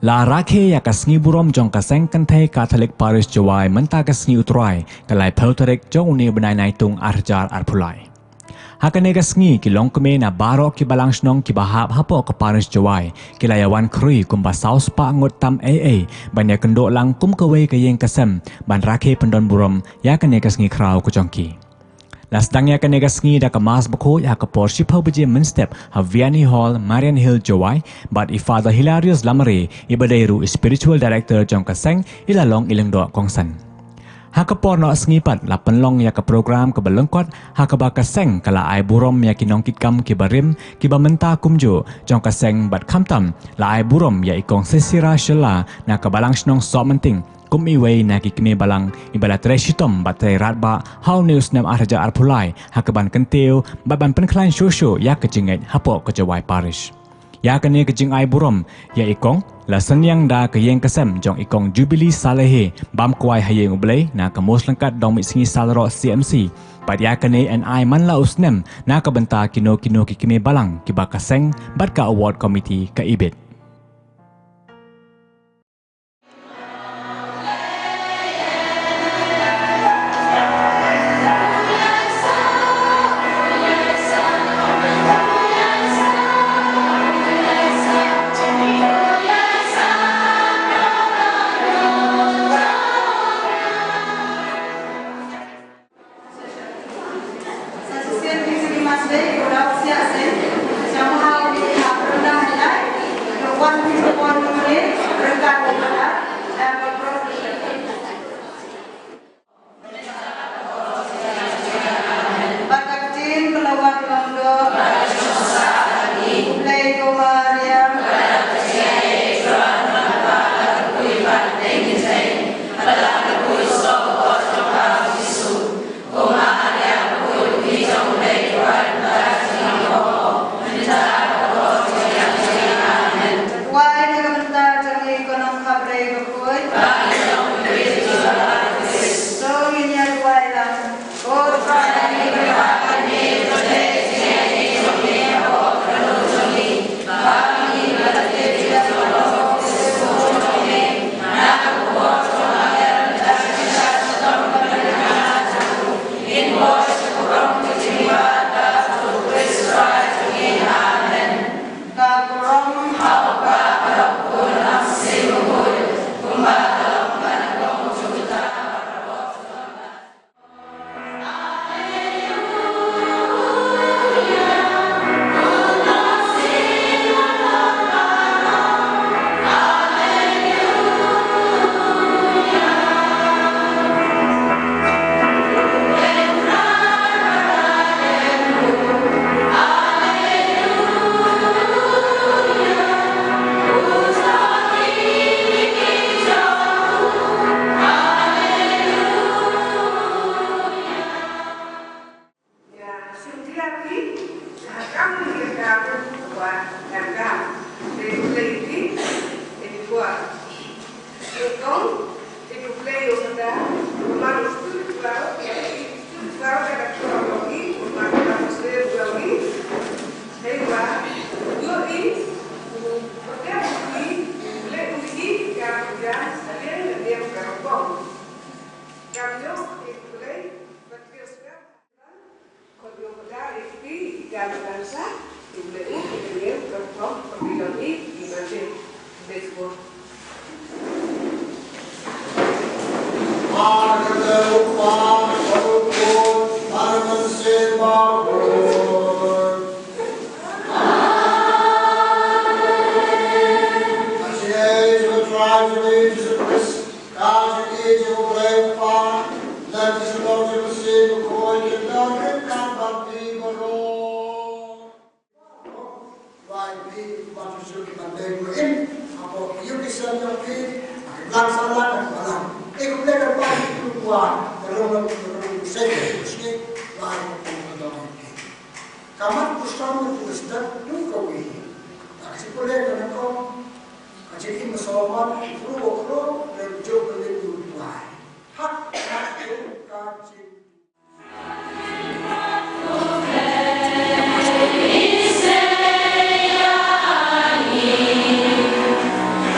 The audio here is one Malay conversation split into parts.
La Rakhe ya ka Sngi Burom Jong ka Seng Kynthei Katholik Parish Jowai menta ka Sngi utrai kalai pelterek Jong uni benai naitung arjar arpulai. Hakane ka Sngi ki longkeme na barok ki balang snong ki bahap hapo ka Parish Jowai ki layawan krui kumba saus pa ngot tam AA banya kendok lang kum kawai ka yeng kasem ban Rakhe pendon Burom ya kane ka Sngi krau ku jongki. Las dangya ka nega Sngi da ka mas bako ya ka porsi pau beje menstep Haviani Hall, Marian Hill, Jowai, but Father Hilarious Lamare, ibadairu spiritual director Jong ka Seng ilalong ilang do kongsan. Hakapor no Sngi pat la penlong ya ka program ka balengkot hakaba ka Seng kala ai Burom ya kinong kitkam ki barim ki bamenta kumjo Jong ka Seng bat kamtam la ai Burom ya ikong sesira shela na ka balang snong so menting kum iway na kikime balang ibala treshitom batay ratba how news nam arja arpulai hakaban Kynthei baban penklan shosho ya kejinget hapo ke Jowai Parish. Ya kene kejing ai Burom ya ikong la senyang da ke yeng kesem jong ikong jubili salehe bam kuai hayeng ublay na kemos lengkat dong mit Sngi salro CMC pat ya kene and I man la usnem na ka benta kino kikime balang kiba ka Seng bat ka award committee ka ibit.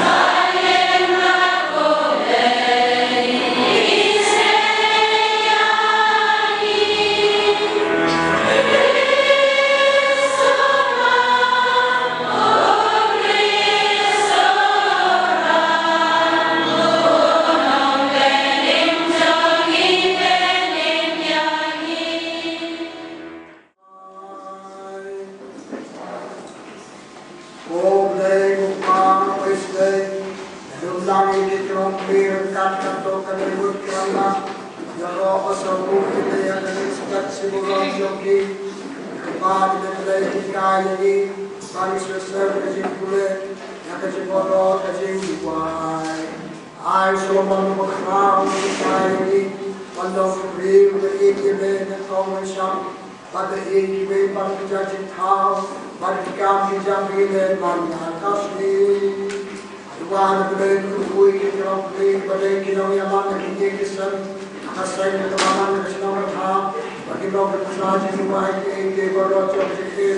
Bye. Pasal kita yang sekat Burom Jong Kepada meneliti kaya ini Paris Reserve kajing kulit yang kajing bodoh kajing Jowai. I Solomon Macron kaya ini Pandang Burom berikutnya dan kaum Syam pada ini pada kejadian tahu pada kami jambi dan mana kasih. Tuhan beri kui kita beri pada kita yang mana kita kesan asal kita mana kesan kita bagi kita berusaha Jowai ke berdoa jadi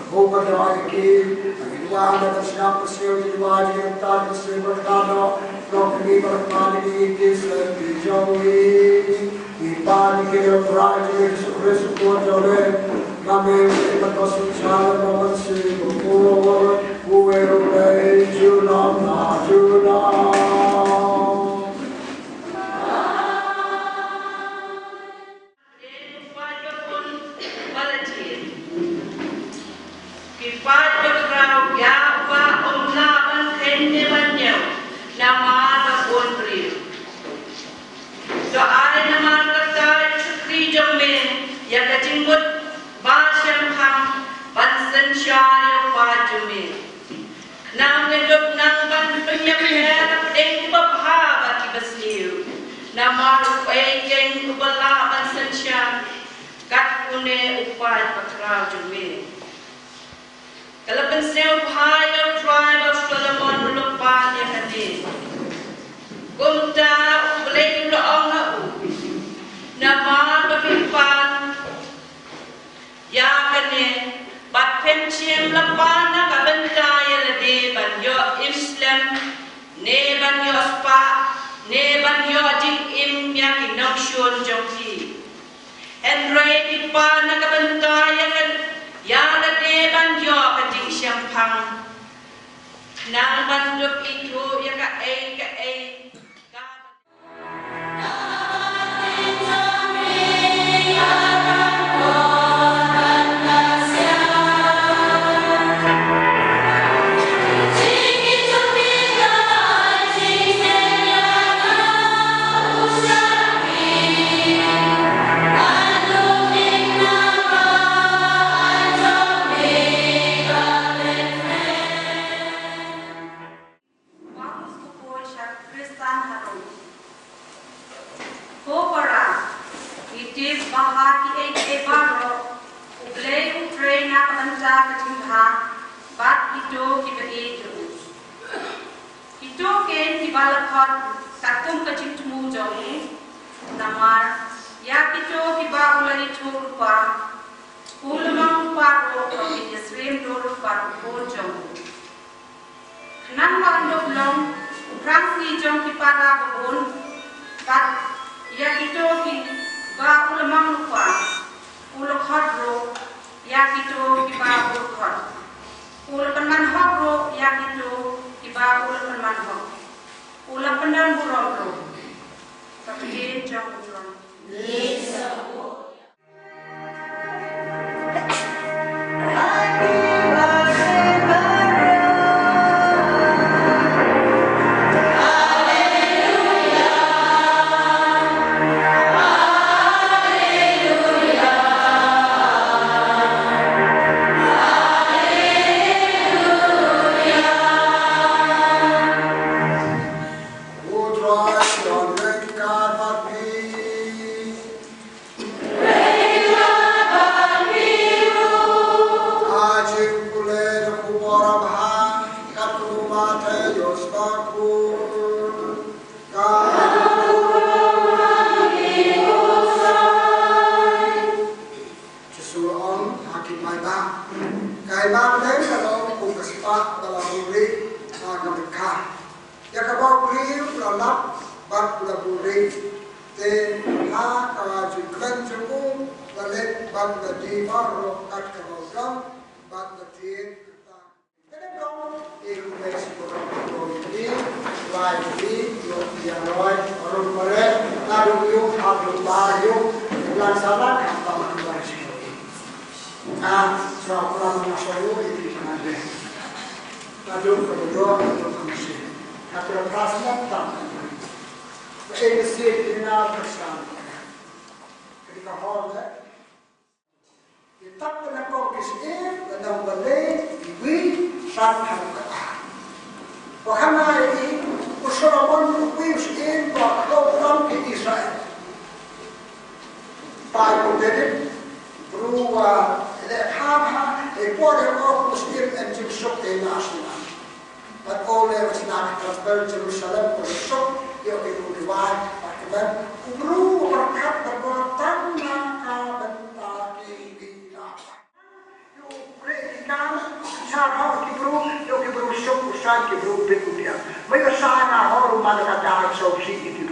Bukan doa ini, Tuhan ada siapa sih Jowai yang tak bisa berkata, Rakhe berkata ini kisah dijauhi, ibadah kita beraja Yesus Kristus oleh kami berdoa salam mengasih berkuat, kuerupai junam junam. Kalau penseu pai of tribe of Solomon lupa dia kadi. Kumta boleh doang aku. Nama berfirman ya kene bat penciem lepan nak bentai lede banyo Islam ne banyo spa ne banyo jing im yang kinong shun jongti. Henry pipan nak bentai kan ya lede banyo kajing syampang. Nang banduk itu ya ka ai Jong. kita hormat. Kita pernah kongkisir dan boleh diwi sangat kata. Wahana ini usahawan kuisir bakal ke Israel. Pai Burom berua lekha boleh orang Muslim yang sok nasional. But all was not transferred to Jerusalem for the shock, you will divide, but Burom berkat berbuatan bentaki you pray down, Sarah Burom, you give Burom shock, Usai Burom Bikudia. May a sign a horror Malaka so she did you.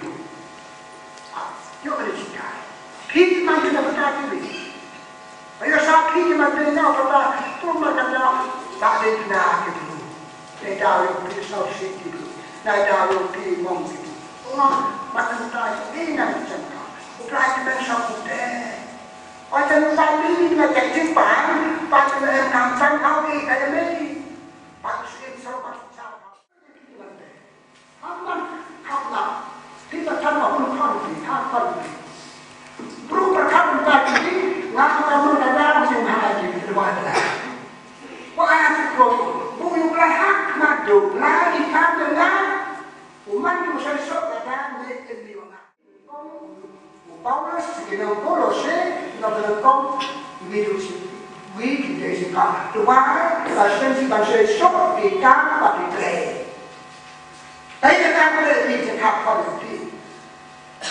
You will see guy. Keep my dinner. May a sign keep my dinner for that, to my dinner, that is not. They die will be so sick. They die will be monkey. But the time in a chapter, who try to make something there. I can find a getting by, but you can somehow be enemy. But it's so much. How now? People turn up on country, how country. Prove a country, not to come to the high in the wildlife. Why have to grow? Bukan hak madu, lagi kata lah. Umat itu saya sok kata ni endiwang. Paulus kita Kolose, kita berkong hidup week dari sekarang. Tuan, pasien si bangsa sok kita bagi play. Tapi kita boleh di sekarang politik.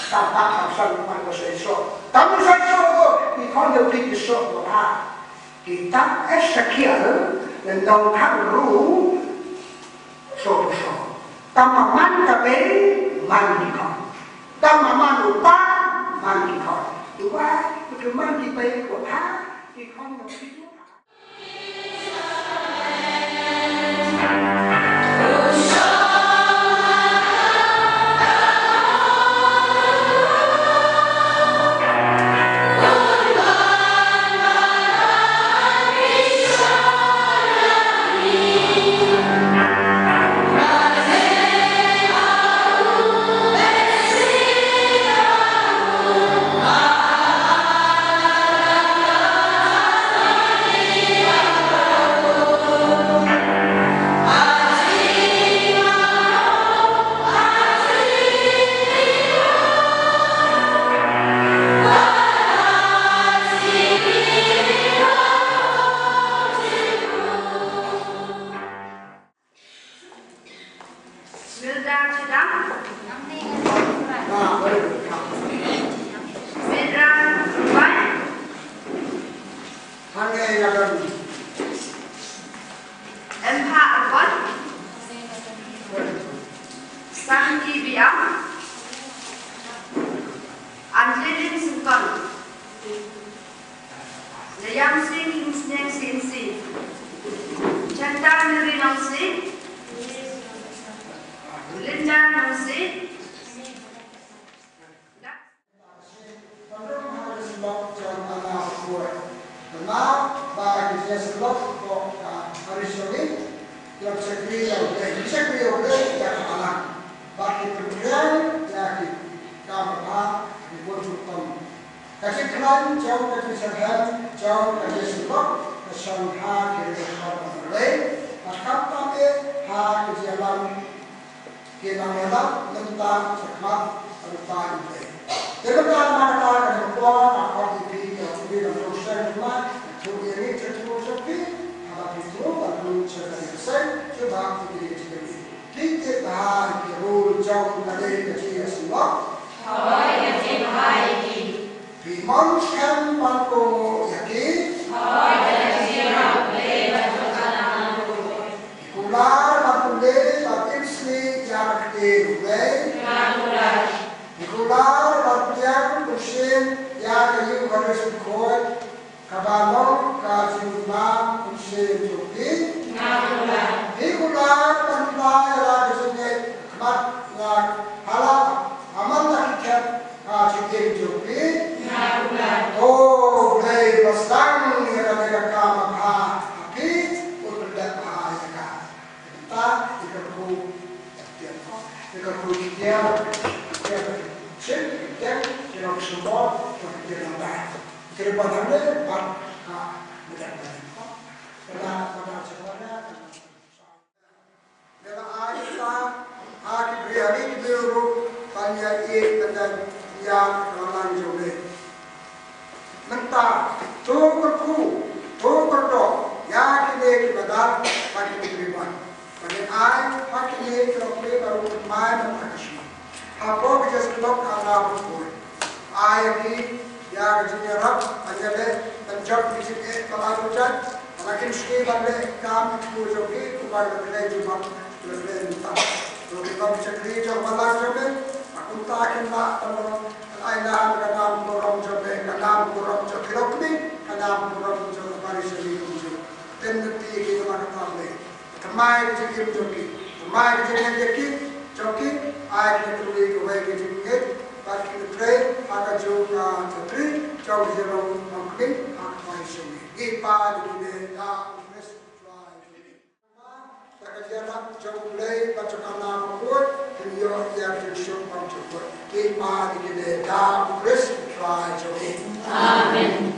Tanpa pasal umat saya sok. Tamu saya sok, ikon yang di sok orang. Kita Ezekiel dan Tuhan Ruh so-so. Tamaman kabe mandikon. Tamaman lupa mandikon. Dua, itu mandikai kota ikon yang itu. Seng, Kynthei, Jong, Amen.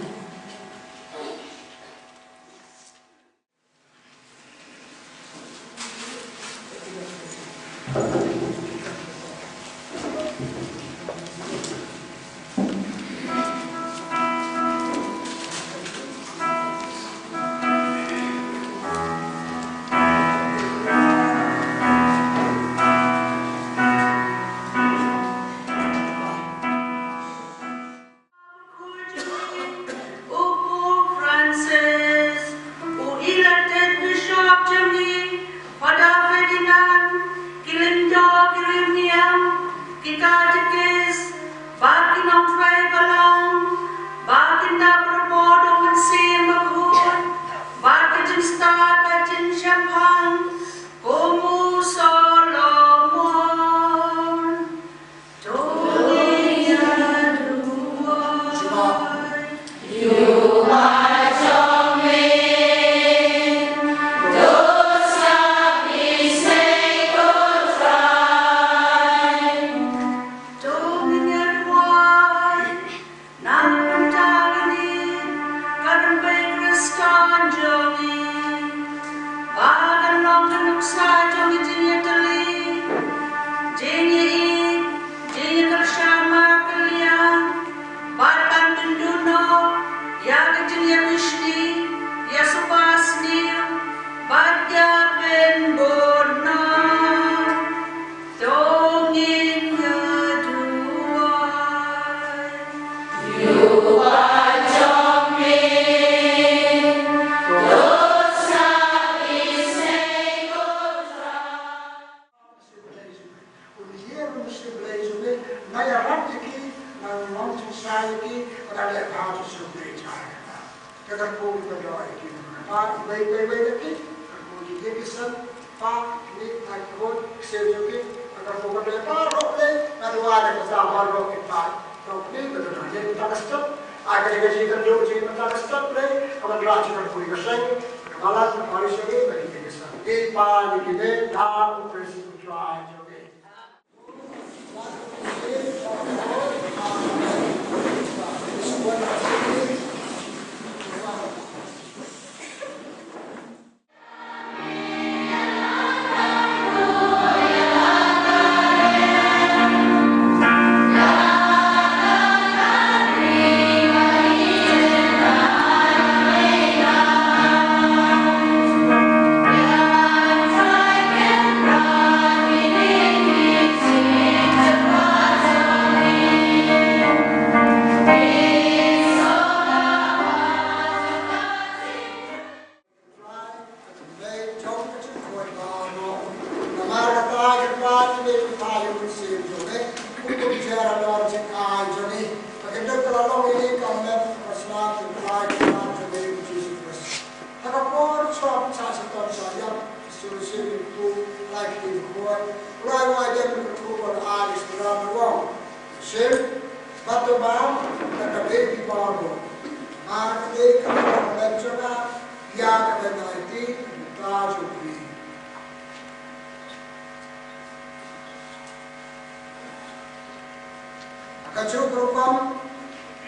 Kacau Burom,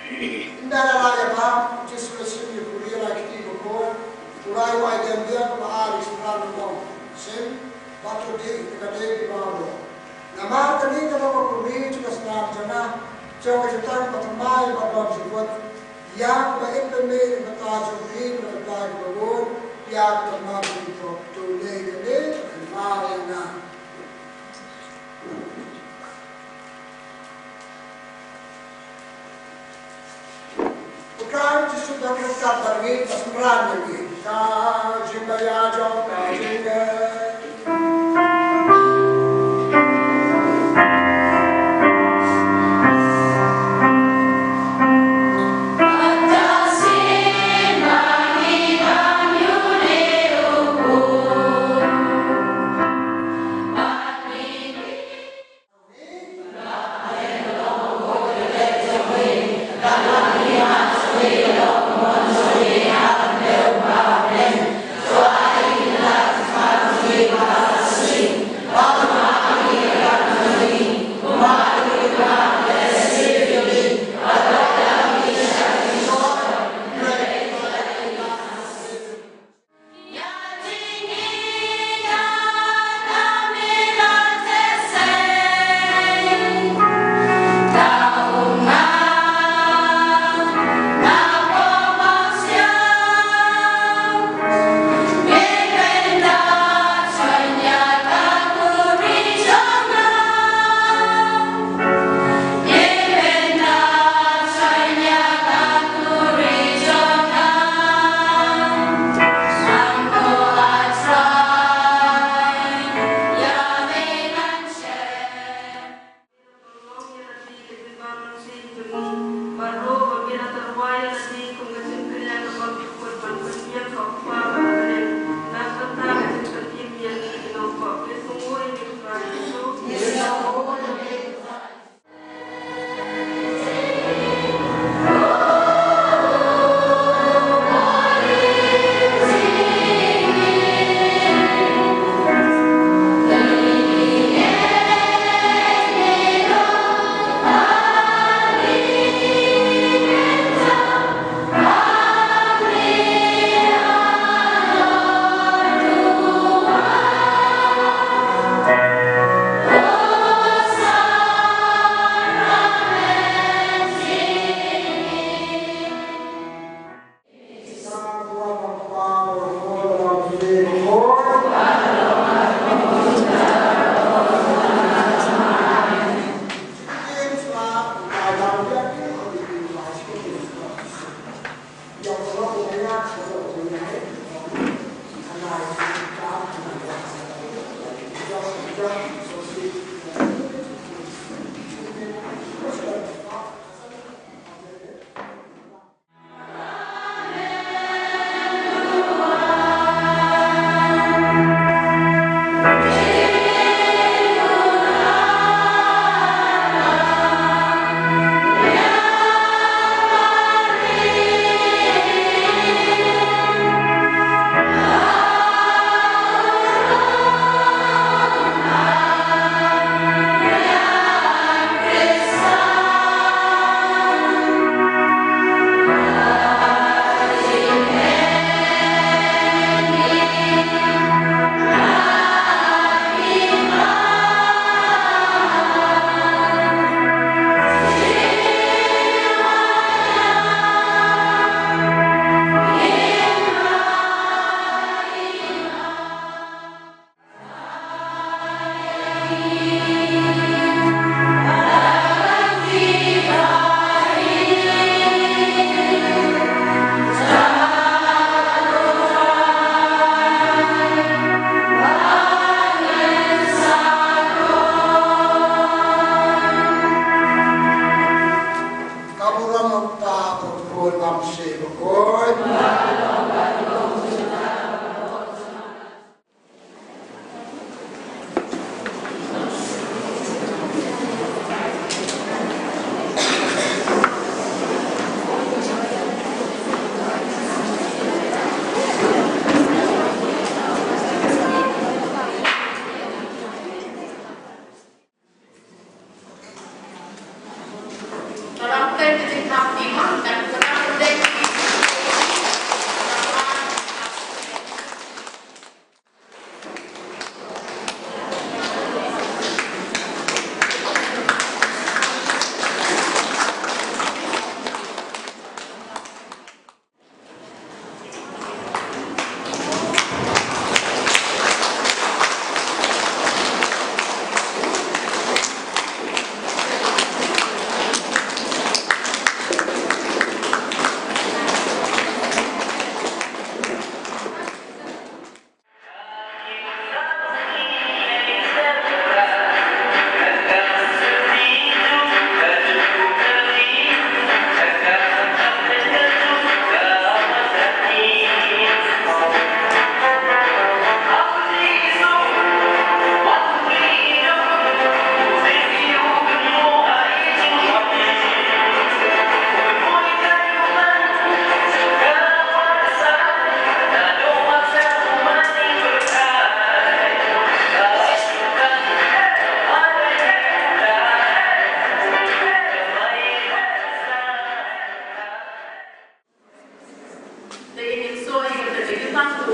indahlah ya bang, just listen you kuliah lagi di buku, Jowai wai dem dia ko ari spran mo. Seng batu di kade di bawo. Nama tadi kalau ko mi juga senang jana. Jauh jauh pertama bawa jemput. Yang baik pemir kata juri kata bawa. Yang pertama itu tule kade mana. Bukan sudah kita pergi kesembuhan lagi. Jimbaya Jong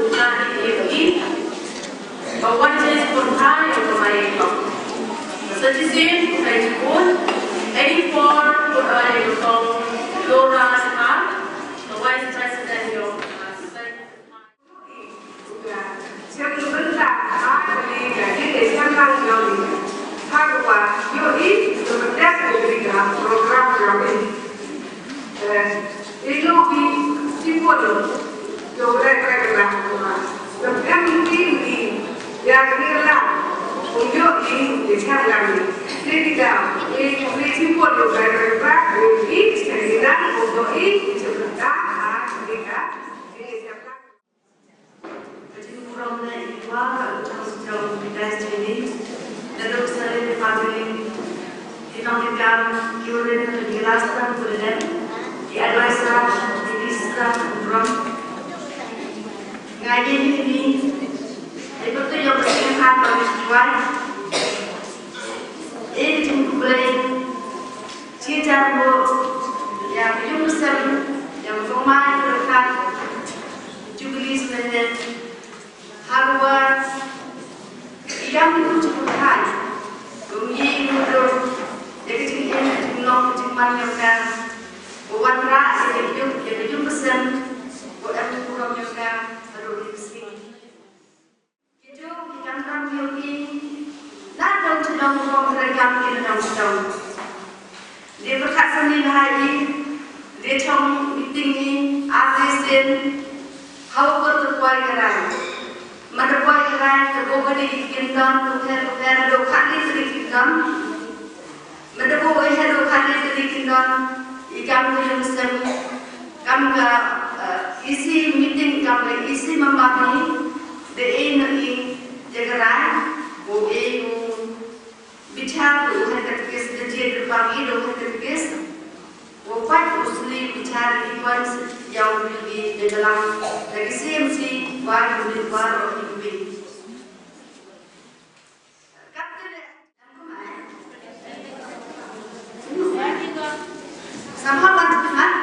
ini bahwa jenis Kynthei yang bermain citizen dari pun 84 Kynthei yang Laura Seng, the Vice President yang Seng. Sebentar, hari ini Desember yang Hagwa Yoi sebentar memberikan program kami. Itu di Sipolo, mereka sebentar ini yang inilah untuk di Desember kami. Tidak, di Sipolo mereka ini sebentar untuk sebentar mereka di Desember. Burom na iwa Jong bidas ini lalu sering family dinamikam yurin penjelasan kemudian di advisor di lista Burom ngaji ini itu tu yang berkaitan Parish Jowai ini boleh cerita bu yang jurusan yang formal berkat jubilee sebenarnya Harwa yang itu cukup hal, kemudian itu jadi cerita tentang cuman yang kan, bukan ras jadi hidup pesan, bukan Burom yang kan baru di sini. Kita kan orang yogi, nak tahu tentang Burom mereka mungkin tahu tahu. Dia berkat seni hari, dia cuma meeting ni, artisan, hawa berterkuai kerana. Madapoy kerana terbuka di Kynthei, bukan dokar di Kynthei. Madapoy dokar di Kynthei. Ikan berjumpa, kami isi meeting kami isi membahas ini jagaan, bicara dengan terkes jadi berbagi dengan terkes. Wafat usli bicara iwan yang lebih di dalam dari CMC baru di baru hidup. Sama bantuan.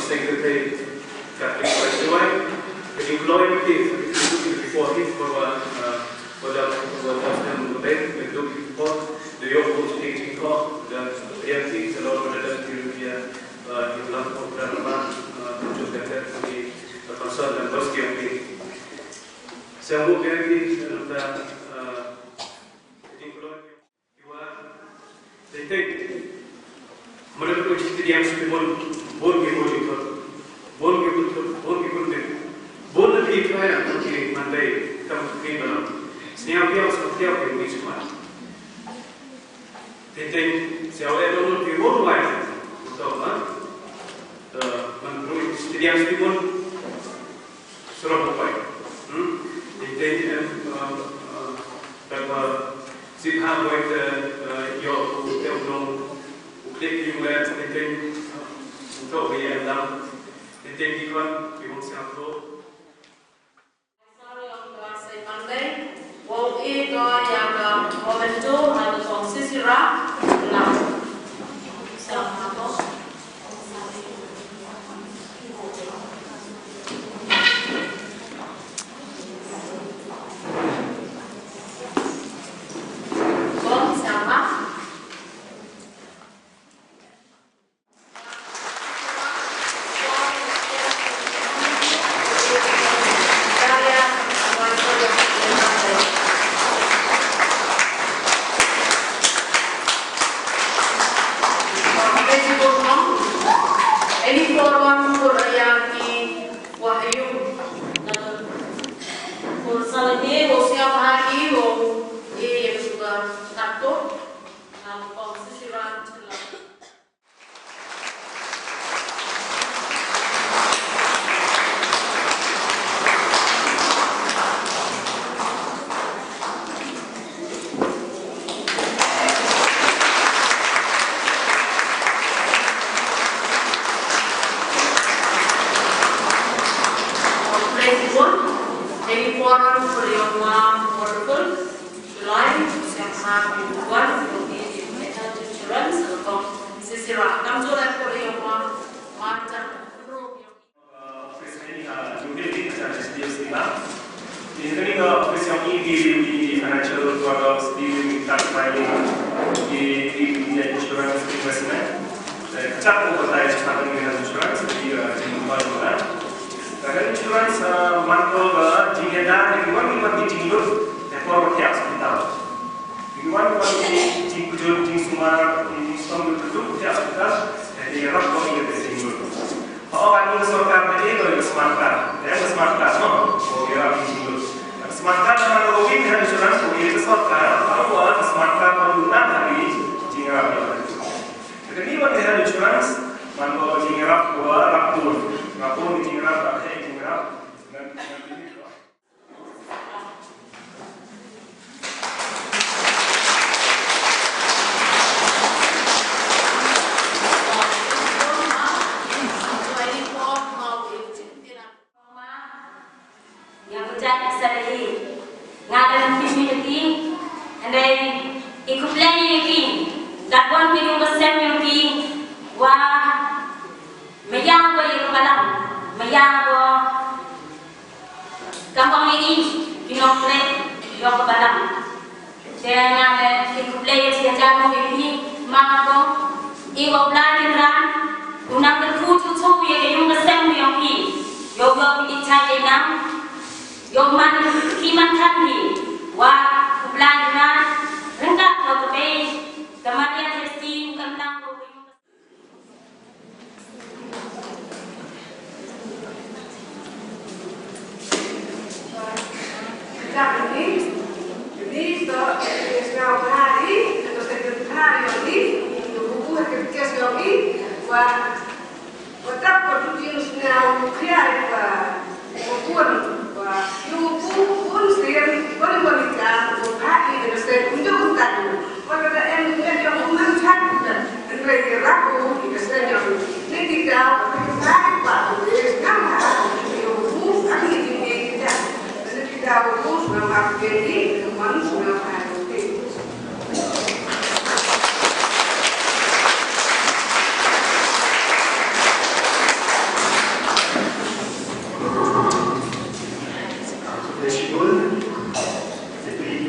Secretary Katholik Parish Jowai, employed before him for the Muslim debate, with looking for the yoke teaching for the reality, the Lord dia jumlah beberapa tujuh kata di konsol dan bos yang di semua bagi dalam jadi kalau dua jadi mereka tu jadi yang seperti bon bon lagi itu ya mungkin mandai kamu mungkin dalam setiap dia seperti apa yang semua jadi siapa yang dulu di bon lain betul kan menurut setiap seperti bon suruh apa jadi kalau sibuk buat yo belum uklik juga jadi untuk biaya dalam jadi kita belum siap tu. Wong itu yang momentum ada songsi sirah, nah, sama apa?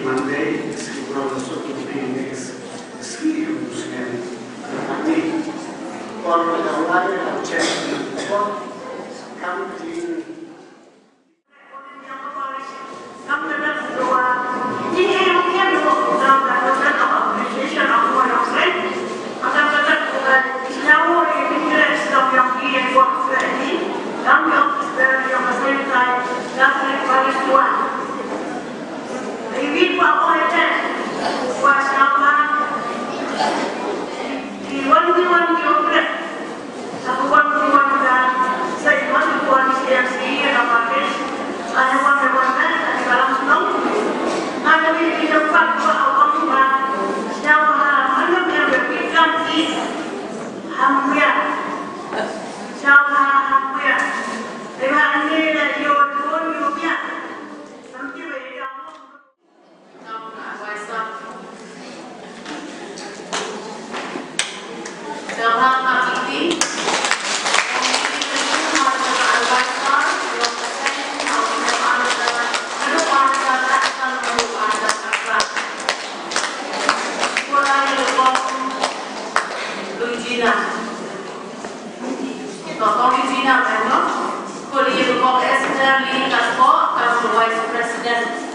Mandei, segurando sotto il Phoenix, scrivo còn là đầu ai là trẻ con cam thì Katholik Parish Jowai. Ibig pa ako ito. Wasama. Iwan-iwan juga. Sa buwan-buwan na sa iwan-buwan siya na pakis. Ayaw-ayawan na. At kalang sunong. Ano yung pinagpag ko ako ba? Siya mga ano yung berpikan is. Hamya. Siya mga hamya. Diba ini na yun. Vice President.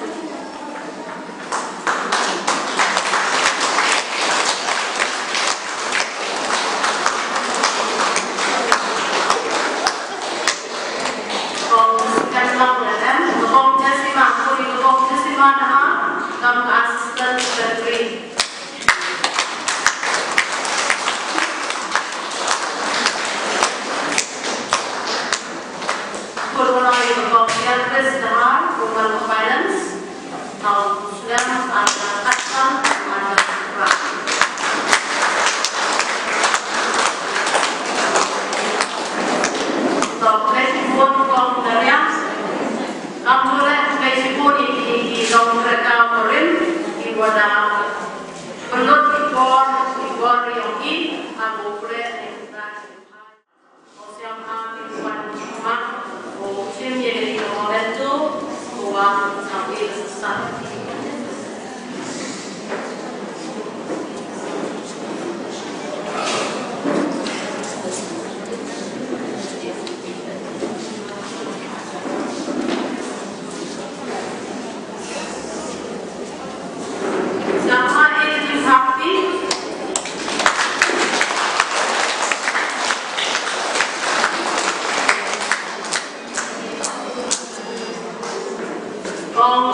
Jong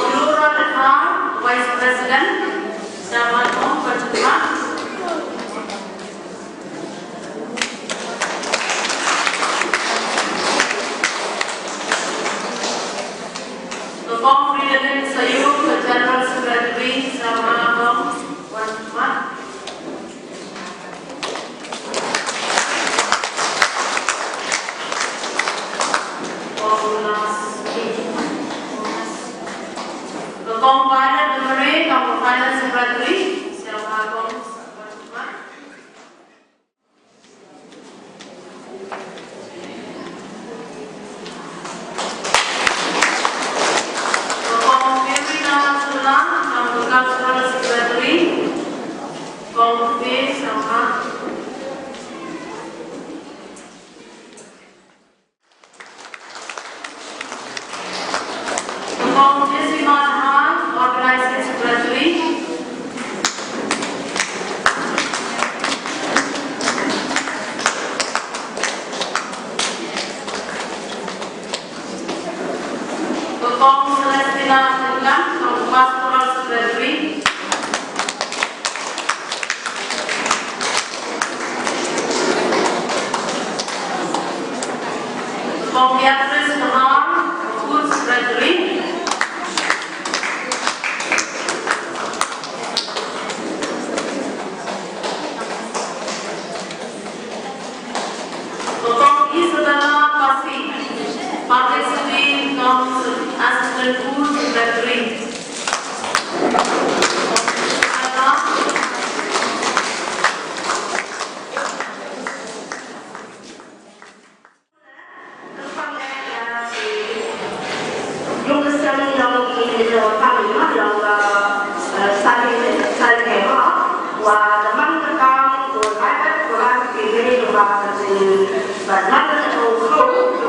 cái này là ba cái bạn mắt là đồ khâu